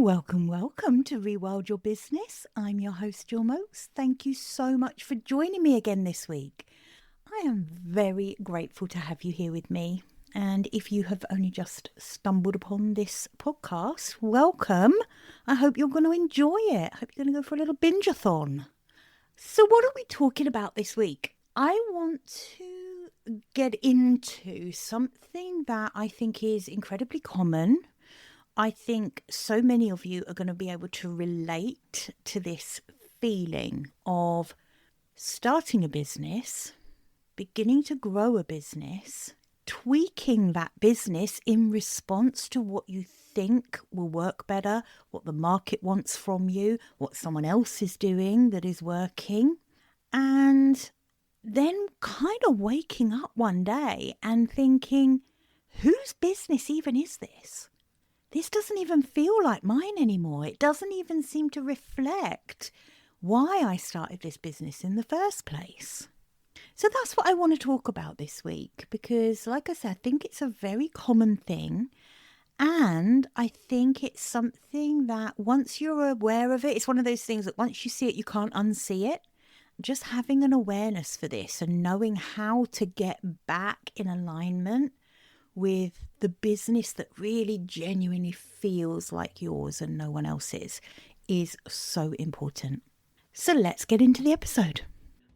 Welcome to ReWild Your Business. I'm your host, Jill Mokes. Thank you so much for joining me again this week. I am very grateful to have you here with me. And if you have only just stumbled upon this podcast, welcome. I hope you're going to enjoy it. I hope you're going to go for a little binge-a-thon. So what are we talking about this week? I want to get into something that I think is incredibly common. I think so many of you are going to be able to relate to this feeling of starting a business, beginning to grow a business, tweaking that business in response to what you think will work better, what the market wants from you, what someone else is doing that is working, and then kind of waking up one day and thinking, whose business even is this? This doesn't even feel like mine anymore. It doesn't even seem to reflect why I started this business in the first place. So that's what I want to talk about this week because, like I said, I think it's a very common thing. And I think it's something that once you're aware of it, it's one of those things that once you see it, you can't unsee it. Just having an awareness for this and knowing how to get back in alignment with the business that really genuinely feels like yours and no one else's is so important. So let's get into the episode.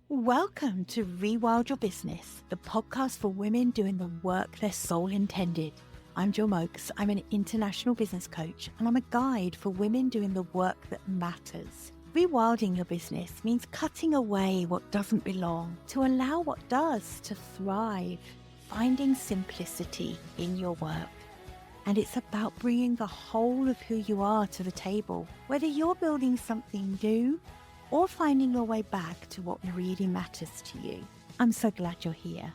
Welcome to ReWild Your Business, the podcast for women doing the work their soul intended. I'm Jill Mokes. I'm an international business coach and I'm a guide for women doing the work that matters. Rewilding your business means cutting away what doesn't belong to allow what does to thrive. Finding simplicity in your work. And it's about bringing the whole of who you are to the table, whether you're building something new or finding your way back to what really matters to you. I'm so glad you're here.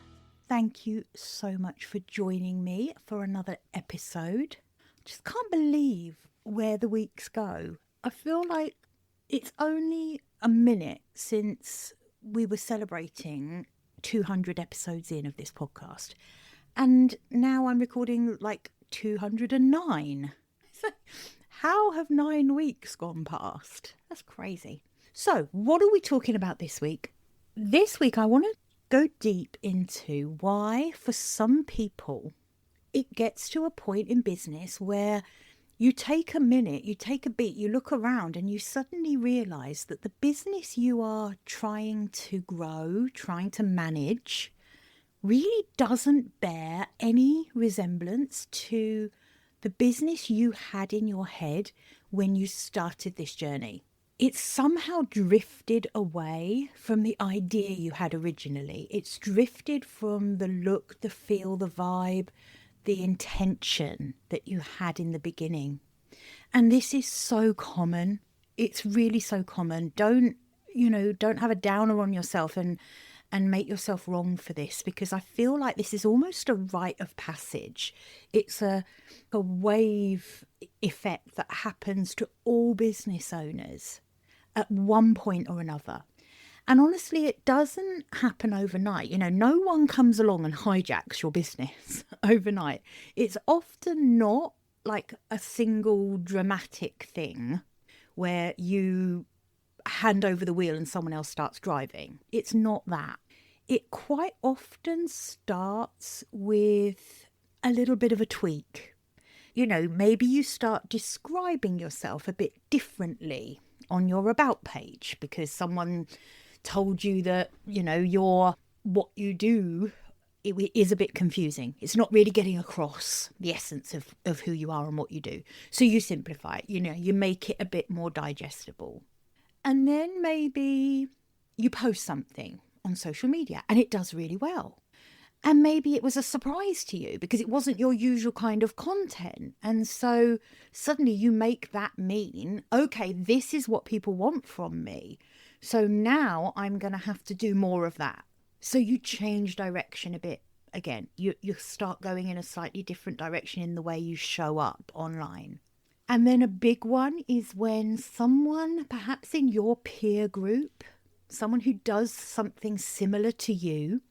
Thank you so much for joining me for another episode. Just can't believe where the weeks go. I feel like it's only a minute since we were celebrating 200 episodes in of this podcast, and now I'm recording like 209. So how have 9 weeks gone past? That's crazy. So what are we talking about this week? This week I want to go deep into why for some people it gets to a point in business where you take a minute, you take a beat, you look around and you suddenly realize that the business you are trying to grow, trying to manage, really doesn't bear any resemblance to the business you had in your head when you started this journey. It's somehow drifted away from the idea you had originally. It's drifted from the look, the feel, the vibe, the intention that you had in the beginning. And this is so common. It's really so common. Don't have a downer on yourself and make yourself wrong for this, because I feel like this is almost a rite of passage. It's a wave effect that happens to all business owners at one point or another. And honestly, it doesn't happen overnight. No one comes along and hijacks your business overnight. It's often not like a single dramatic thing where you hand over the wheel and someone else starts driving. It's not that. It quite often starts with a little bit of a tweak. Maybe you start describing yourself a bit differently on your about page because someone told you that, what you do it is a bit confusing. It's not really getting across the essence of who you are and what you do. So you simplify it, you make it a bit more digestible. And then maybe you post something on social media and it does really well. And maybe it was a surprise to you because it wasn't your usual kind of content. And so suddenly you make that mean, okay, this is what people want from me. So now I'm going to have to do more of that. So you change direction a bit again. You start going in a slightly different direction in the way you show up online. And then a big one is when someone, perhaps in your peer group, someone who does something similar to you,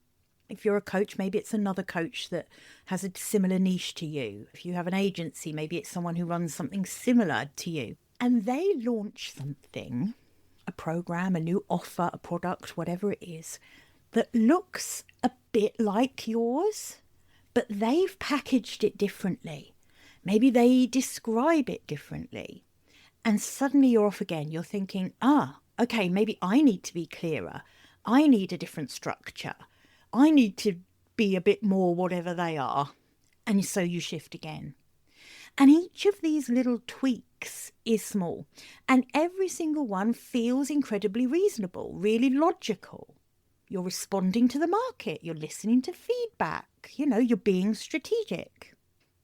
If you're a coach, maybe it's another coach that has a similar niche to you. If you have an agency, maybe it's someone who runs something similar to you. And they launch something, a program, a new offer, a product, whatever it is, that looks a bit like yours, but they've packaged it differently. Maybe they describe it differently. And suddenly you're off again. You're thinking, okay, maybe I need to be clearer. I need a different structure. I need to be a bit more whatever they are. And so you shift again. And each of these little tweaks is small. And every single one feels incredibly reasonable, really logical. You're responding to the market. You're listening to feedback. You're being strategic.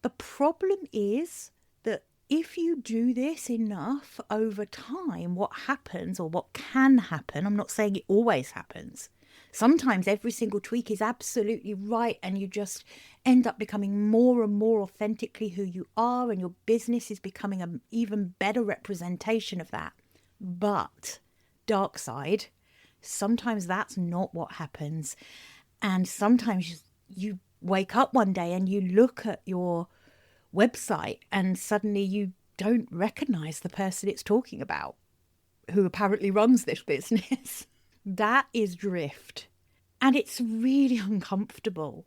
The problem is that if you do this enough over time, what happens, or what can happen, I'm not saying it always happens. Sometimes every single tweak is absolutely right and you just end up becoming more and more authentically who you are, and your business is becoming an even better representation of that. But dark side, sometimes that's not what happens. And sometimes you wake up one day and you look at your website and suddenly you don't recognize the person it's talking about, who apparently runs this business. That is drift. And it's really uncomfortable.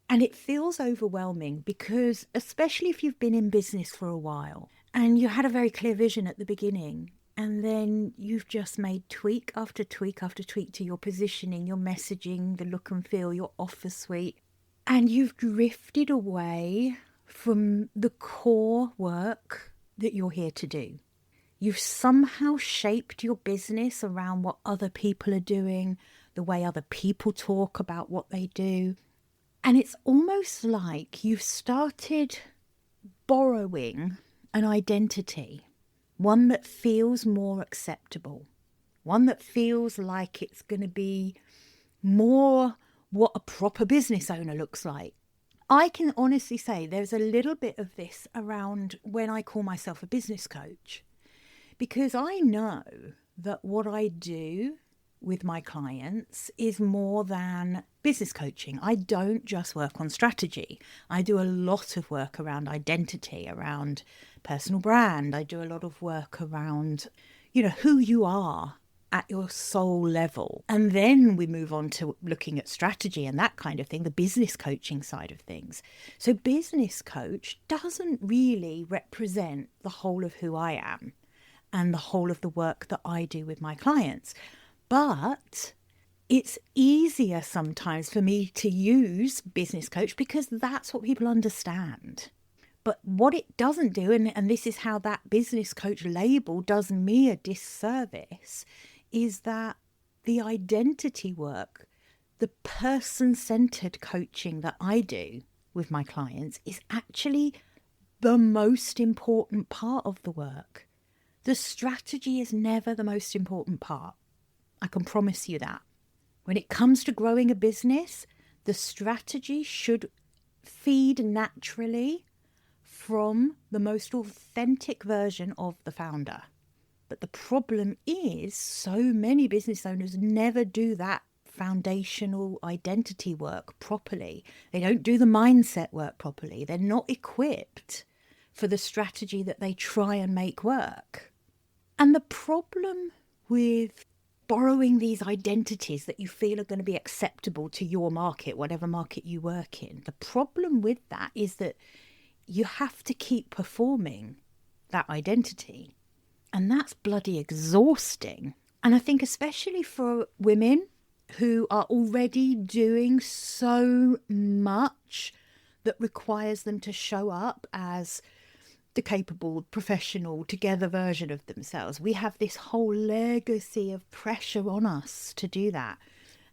And it feels overwhelming because, especially if you've been in business for a while and you had a very clear vision at the beginning, and then you've just made tweak after tweak after tweak to your positioning, your messaging, the look and feel, your offer suite, and you've drifted away from the core work that you're here to do. You've somehow shaped your business around what other people are doing, the way other people talk about what they do. And it's almost like you've started borrowing an identity, one that feels more acceptable, one that feels like it's going to be more what a proper business owner looks like. I can honestly say there's a little bit of this around when I call myself a business coach, because I know that what I do with my clients is more than business coaching. I don't just work on strategy. I do a lot of work around identity, around personal brand. I do a lot of work around, who you are at your soul level. And then we move on to looking at strategy and that kind of thing, the business coaching side of things. So business coach doesn't really represent the whole of who I am and the whole of the work that I do with my clients. But it's easier sometimes for me to use business coach because that's what people understand. But what it doesn't do, and this is how that business coach label does me a disservice, is that the identity work, the person-centered coaching that I do with my clients is actually the most important part of the work. The strategy is never the most important part. I can promise you that. When it comes to growing a business, the strategy should feed naturally from the most authentic version of the founder. But the problem is so many business owners never do that foundational identity work properly. They don't do the mindset work properly. They're not equipped for the strategy that they try and make work. And the problem with borrowing these identities that you feel are going to be acceptable to your market, whatever market you work in, the problem with that is that you have to keep performing that identity. And that's bloody exhausting. And I think especially for women who are already doing so much that requires them to show up as the capable, professional, together version of themselves. We have this whole legacy of pressure on us to do that.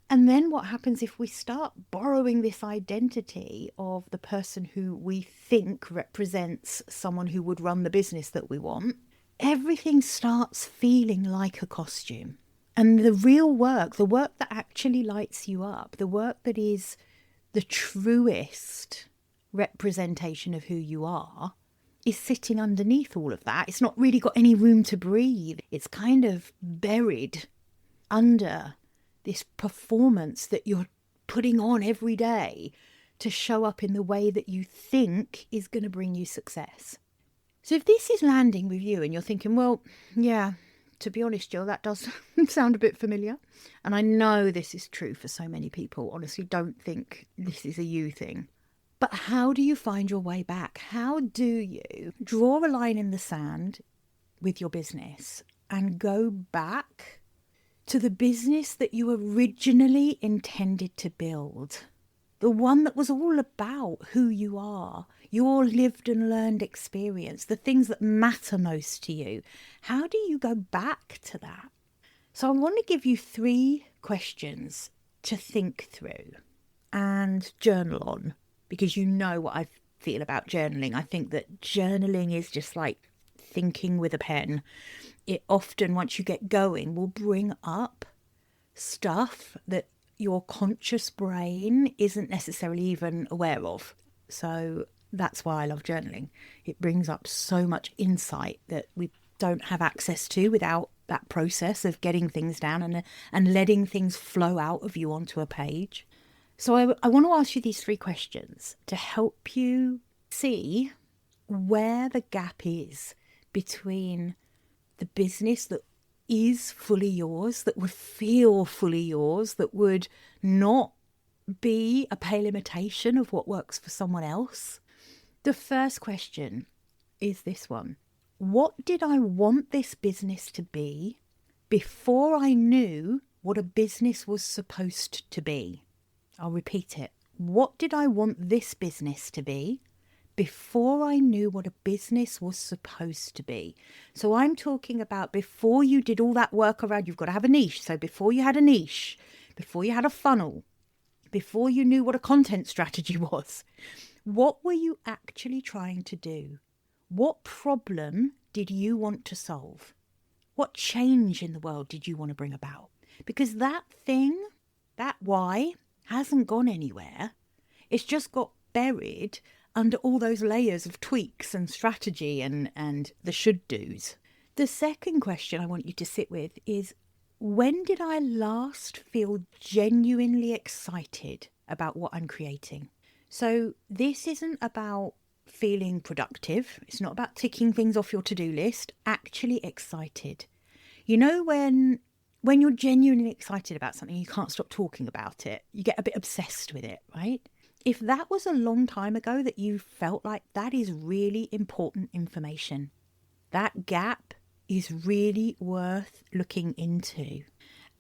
And then what happens if we start borrowing this identity of the person who we think represents someone who would run the business that we want? Everything starts feeling like a costume. And the real work, the work that actually lights you up, the work that is the truest representation of who you are, is sitting underneath all of that. It's not really got any room to breathe. It's kind of buried under this performance that you're putting on every day to show up in the way that you think is going to bring you success. So if this is landing with you and you're thinking, well, yeah, to be honest, Jill, that does sound a bit familiar. And I know this is true for so many people. Honestly, don't think this is a you thing. But how do you find your way back? How do you draw a line in the sand with your business and go back to the business that you originally intended to build? The one that was all about who you are, your lived and learned experience, the things that matter most to you. How do you go back to that? So I want to give you 3 questions to think through and journal on, because you know what I feel about journaling. I think that journaling is just like thinking with a pen. It often, once you get going, will bring up stuff that your conscious brain isn't necessarily even aware of. So that's why I love journaling. It brings up so much insight that we don't have access to without that process of getting things down and letting things flow out of you onto a page. So I want to ask you these 3 questions to help you see where the gap is between the business that is fully yours, that would feel fully yours, that would not be a pale imitation of what works for someone else. The first question is this one. What did I want this business to be before I knew what a business was supposed to be? I'll repeat it. What did I want this business to be before I knew what a business was supposed to be? So I'm talking about before you did all that work around, you've got to have a niche. So before you had a niche, before you had a funnel, before you knew what a content strategy was, what were you actually trying to do? What problem did you want to solve? What change in the world did you want to bring about? Because that thing, that why, hasn't gone anywhere. It's just got buried under all those layers of tweaks and strategy and the should do's. The second question I want you to sit with is, when did I last feel genuinely excited about what I'm creating? So this isn't about feeling productive. It's not about ticking things off your to-do list. Actually excited. You know, when you're genuinely excited about something, you can't stop talking about it. You get a bit obsessed with it, right? If that was a long time ago that you felt like, that is really important information. That gap is really worth looking into.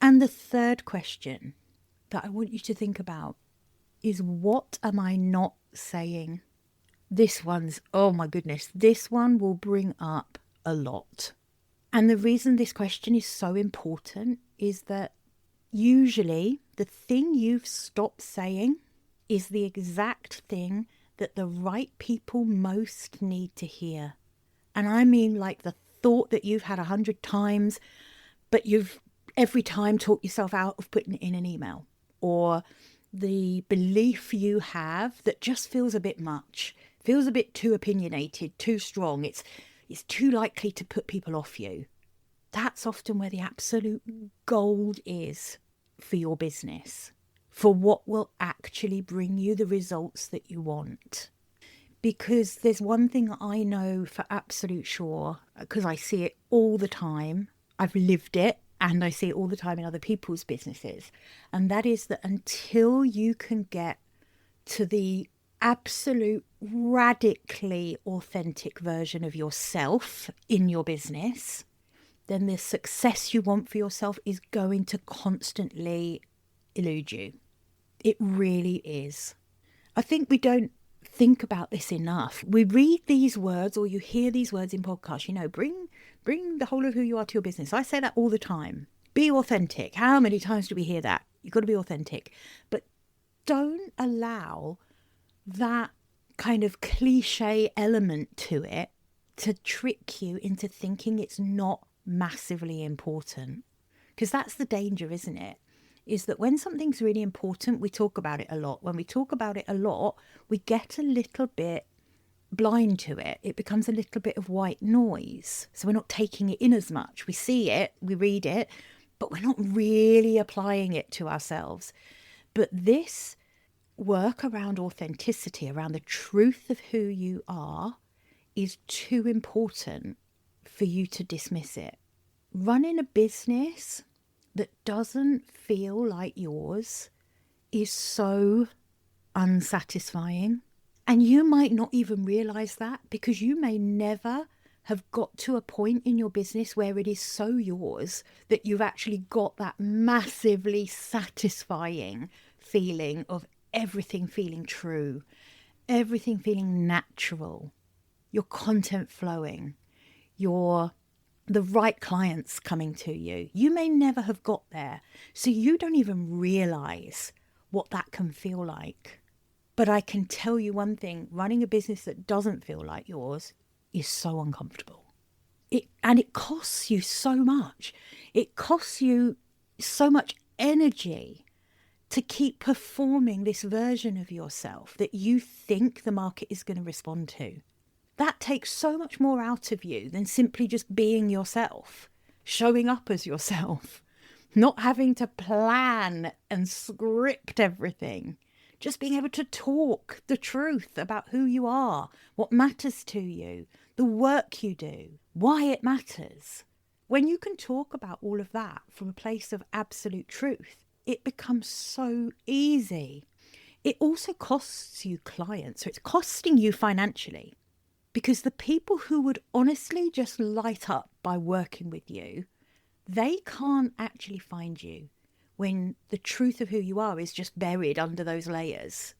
And the third question that I want you to think about is, what am I not saying? This one's, oh my goodness, this one will bring up a lot. And the reason this question is so important is that usually the thing you've stopped saying is the exact thing that the right people most need to hear. And I mean like the thought that you've had 100 times, but you've every time talked yourself out of putting it in an email, or the belief you have that just feels a bit much, feels a bit too opinionated, too strong. It's too likely to put people off you. That's often where the absolute gold is for your business, for what will actually bring you the results that you want. Because there's one thing I know for absolute sure, because I see it all the time. I've lived it, and I see it all the time in other people's businesses. And that is that until you can get to the absolute radically authentic version of yourself in your business, then the success you want for yourself is going to constantly elude you. It really is. I think we don't think about this enough. We read these words, or you hear these words in podcasts, bring the whole of who you are to your business. I say that all the time. Be authentic. How many times do we hear that? You've got to be authentic. But don't allow that kind of cliche element to it to trick you into thinking it's not massively important. Because that's the danger, isn't it? Is that when something's really important, we talk about it a lot. When we talk about it a lot, we get a little bit blind to it. It becomes a little bit of white noise. So we're not taking it in as much. We see it, we read it, but we're not really applying it to ourselves. But this work around authenticity, around the truth of who you are, is too important for you to dismiss it. Running a business that doesn't feel like yours is so unsatisfying. And you might not even realize that, because you may never have got to a point in your business where it is so yours that you've actually got that massively satisfying feeling of everything feeling true, everything feeling natural, your content flowing, the right clients coming to you. You may never have got there, so you don't even realize what that can feel like. But I can tell you one thing, running a business that doesn't feel like yours is so uncomfortable. And it costs you so much. It costs you so much energy to keep performing this version of yourself that you think the market is going to respond to. That takes so much more out of you than simply just being yourself, showing up as yourself, not having to plan and script everything, just being able to talk the truth about who you are, what matters to you, the work you do, why it matters. When you can talk about all of that from a place of absolute truth, it becomes so easy. It also costs you clients, so it's costing you financially, because the people who would honestly just light up by working with you, they can't actually find you when the truth of who you are is just buried under those layers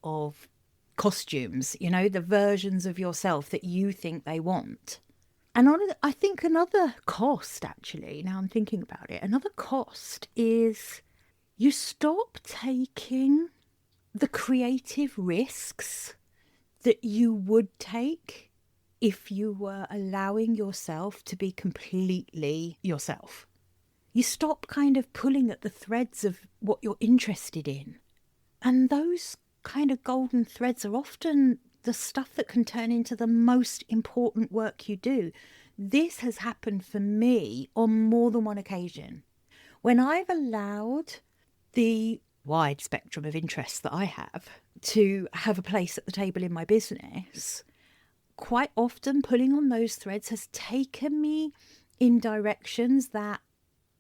of costumes, the versions of yourself that you think they want. And I think another cost, actually, now I'm thinking about it, another cost is you stop taking the creative risks that you would take if you were allowing yourself to be completely yourself. You stop kind of pulling at the threads of what you're interested in. And those kind of golden threads are often the stuff that can turn into the most important work you do. This has happened for me on more than one occasion. When I've allowed the wide spectrum of interests that I have to have a place at the table in my business, quite often pulling on those threads has taken me in directions that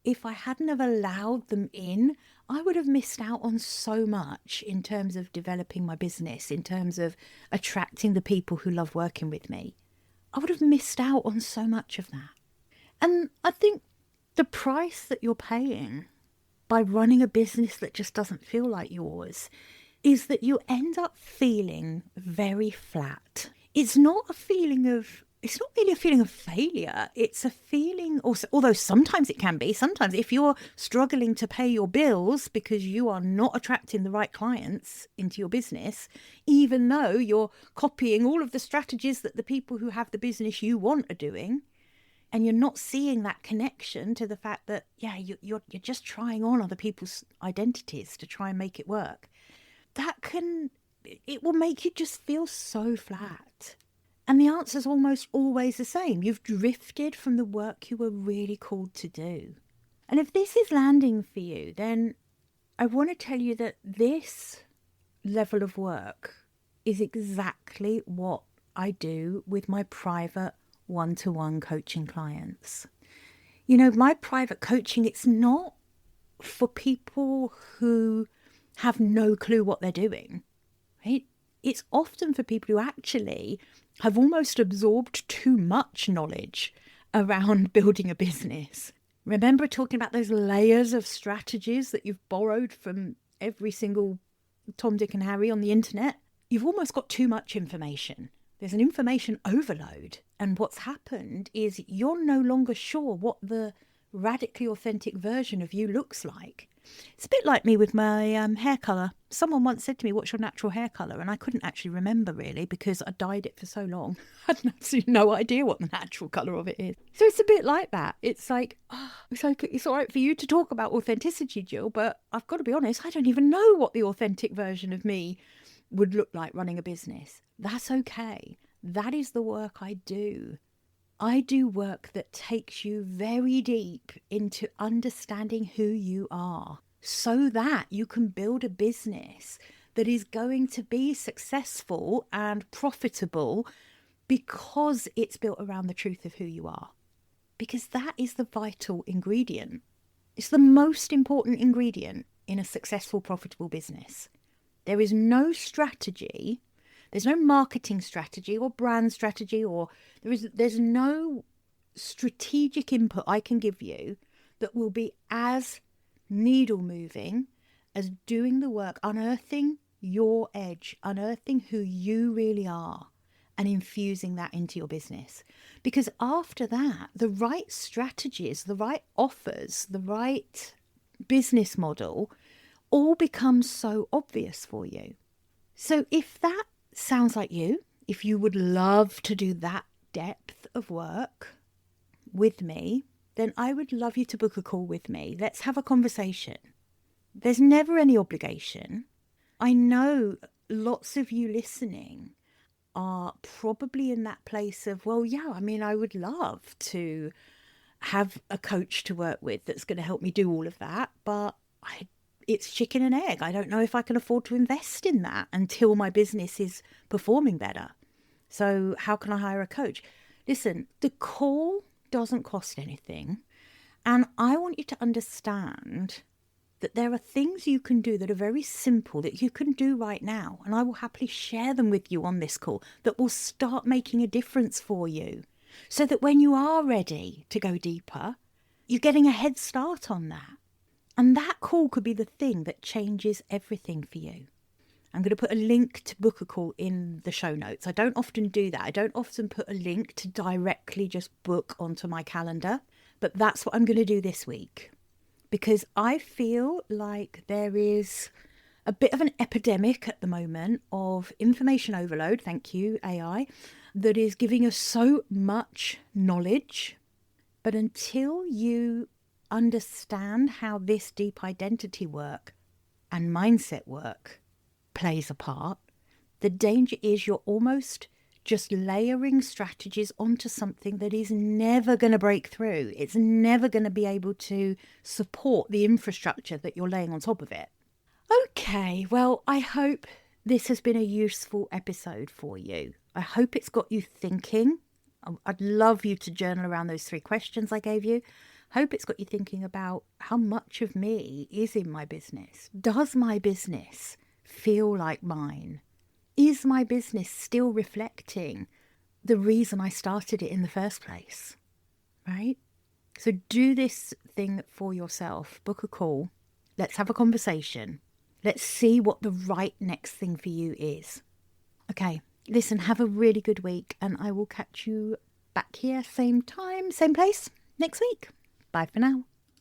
if I hadn't have allowed them in, I would have missed out on so much in terms of developing my business, in terms of attracting the people who love working with me. I would have missed out on so much of that. And I think the price that you're paying by running a business that just doesn't feel like yours is that you end up feeling very flat. It's not really a feeling of failure. It's a feeling, also, although sometimes it can be, sometimes if you're struggling to pay your bills because you are not attracting the right clients into your business, even though you're copying all of the strategies that the people who have the business you want are doing, and you're not seeing that connection to the fact that, you're just trying on other people's identities to try and make it work, it will make you just feel so flat. And the answer is almost always the same. You've drifted from the work you were really called to do. And if this is landing for you, then I want to tell you that this level of work is exactly what I do with my private one-to-one coaching clients. My private coaching, it's not for people who have no clue what they're doing, right? It's often for people who actually have almost absorbed too much knowledge around building a business. Remember talking about those layers of strategies that you've borrowed from every single Tom, Dick and Harry on the internet? You've almost got too much information. There's an information overload. And what's happened is you're no longer sure what the radically authentic version of you looks like. It's a bit like me with my hair colour. Someone once said to me, "What's your natural hair colour?" And I couldn't actually remember really because I dyed it for so long. I had absolutely no idea what the natural colour of it is. So it's a bit like that. It's like, it's all right for you to talk about authenticity, Jill, but I've got to be honest, I don't even know what the authentic version of me would look like running a business. That's okay. That is the work I do. I do work that takes you very deep into understanding who you are so that you can build a business that is going to be successful and profitable because it's built around the truth of who you are. Because that is the vital ingredient. It's the most important ingredient in a successful, profitable business. There is no strategy, there's no marketing strategy or brand strategy, or there's no strategic input I can give you that will be as needle moving as doing the work, unearthing your edge, unearthing who you really are, and infusing that into your business. Because after that, the right strategies, the right offers, the right business model all becomes so obvious for you. So if that sounds like you, if you would love to do that depth of work with me, then I would love you to book a call with me. Let's have a conversation. There's never any obligation. I know lots of you listening are probably in that place of, well, yeah, I mean, I would love to have a coach to work with that's going to help me do all of that, but it's chicken and egg. I don't know if I can afford to invest in that until my business is performing better. So how can I hire a coach? Listen, the call doesn't cost anything. And I want you to understand that there are things you can do that are very simple that you can do right now. And I will happily share them with you on this call that will start making a difference for you, so that when you are ready to go deeper, you're getting a head start on that. And that call could be the thing that changes everything for you. I'm going to put a link to book a call in the show notes. I don't often do that. I don't often put a link to directly just book onto my calendar, but that's what I'm going to do this week. Because I feel like there is a bit of an epidemic at the moment of information overload, thank you, AI, that is giving us so much knowledge. But until you understand how this deep identity work and mindset work plays a part, the danger is you're almost just layering strategies onto something that is never going to break through. It's never going to be able to support the infrastructure that you're laying on top of it. Okay, well, I hope this has been a useful episode for you. I hope it's got you thinking. I'd love you to journal around those 3 questions I gave you. Hope it's got you thinking about how much of me is in my business. Does my business feel like mine? Is my business still reflecting the reason I started it in the first place? Right? So do this thing for yourself. Book a call. Let's have a conversation. Let's see what the right next thing for you is. Okay, listen, have a really good week, and I will catch you back here, same time, same place, next week. Bye for now.